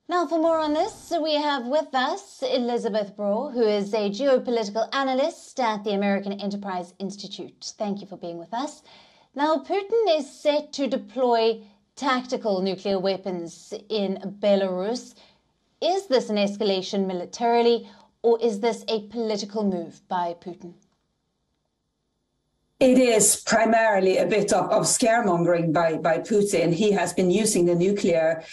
Now, for more on this, we have with us Elizabeth Braw, who is a geopolitical analyst at the American Enterprise Institute. Thank you for being with us. Now, Putin is set to deploy tactical nuclear weapons in Belarus. Is this an escalation militarily, or is this a political move by Putin? It is primarily a bit of scaremongering by Putin. He has been using the nuclear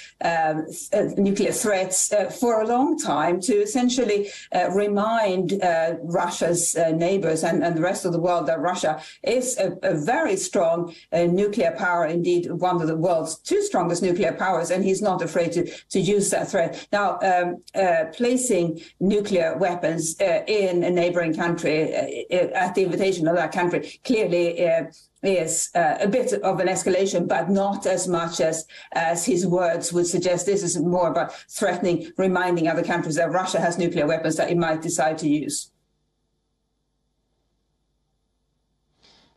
threats for a long time to essentially remind Russia's neighbors and the rest of the world that Russia is a very strong nuclear power, indeed one of the world's two strongest nuclear powers, and he's not afraid to use that threat. Now, placing nuclear weapons in a neighboring country at the invitation of that country clearly is a bit of an escalation, but not as much as his words would suggest. This is more about threatening, reminding other countries that Russia has nuclear weapons that it might decide to use.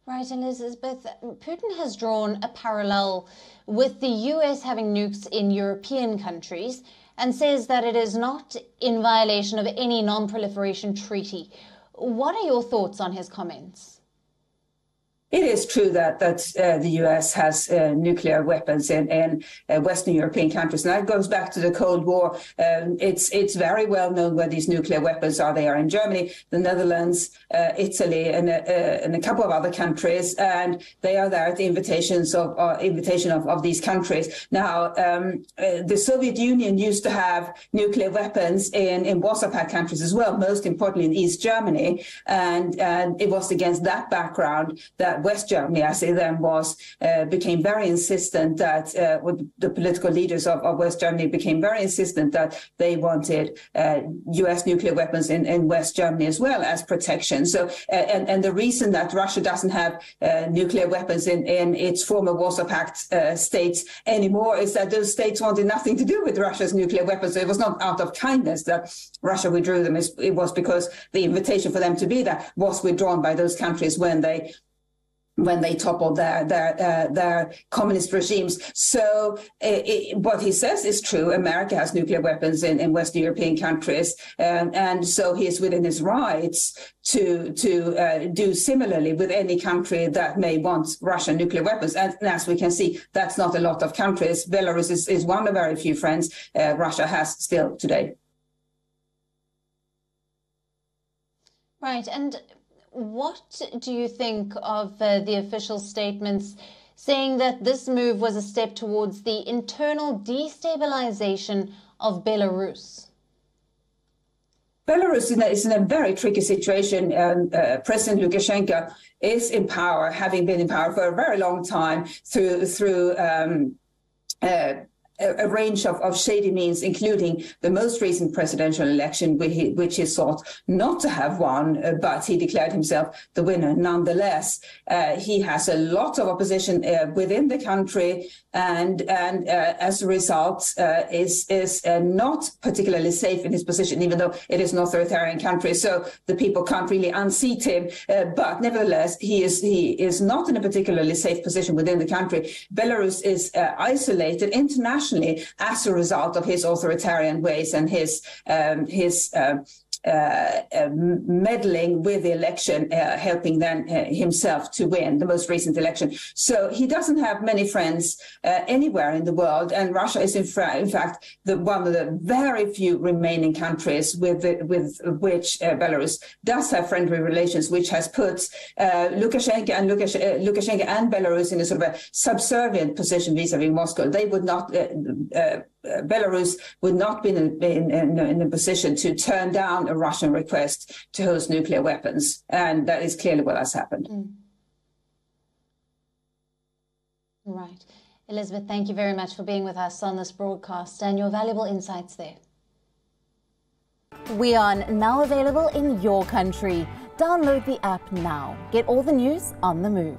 Right, Elizabeth, Putin has drawn a parallel with the US having nukes in European countries and says that it is not in violation of any non-proliferation treaty. What are your thoughts on his comments? It is true that the US has nuclear weapons in Western European countries, and that goes back to the Cold War. It's very well known where these nuclear weapons are. They are in Germany, the Netherlands, Italy, and a couple of other countries, and they are there at the invitation of these countries. Now, the Soviet Union used to have nuclear weapons in Warsaw Pact countries as well, most importantly in East Germany, and it was against that background that West Germany, as it then was, became very insistent that the political leaders of West Germany became very insistent that they wanted US nuclear weapons in West Germany as well as protection. So, and the reason that Russia doesn't have nuclear weapons in its former Warsaw Pact states anymore is that those states wanted nothing to do with Russia's nuclear weapons. So it was not out of kindness that Russia withdrew them. It was because the invitation for them to be there was withdrawn by those countries when they toppled their communist regimes. So what he says is true. America has nuclear weapons in Western European countries, and so he is within his rights to do similarly with any country that may want Russian nuclear weapons. And as we can see, that's not a lot of countries. Belarus is one of very few friends Russia has still today. Right, and what do you think of the official statements saying that this move was a step towards the internal destabilization of Belarus? Belarus is in a very tricky situation. President Lukashenko is in power, having been in power for a very long time through a range of shady means, including the most recent presidential election, which he sought not to have won, but he declared himself the winner nonetheless. He has a lot of opposition within the country, and as a result is not particularly safe in his position, even though it is an authoritarian country. So the people can't really unseat him. But nevertheless, he is not in a particularly safe position within the country. Belarus is isolated internationally as a result of his authoritarian ways and his meddling with the election, helping then himself to win the most recent election. So he doesn't have many friends anywhere in the world, and Russia is in fact one of the very few remaining countries with which Belarus does have friendly relations, which has put Lukashenko and Belarus in a sort of a subservient position vis-a-vis Moscow. They would not. Belarus would not be in a position to turn down a Russian request to host nuclear weapons, and that is clearly what has happened. Right. Elizabeth, thank you very much for being with us on this broadcast and your valuable insights there. WION, now available in your country. Download the app now. Get all the news on the move.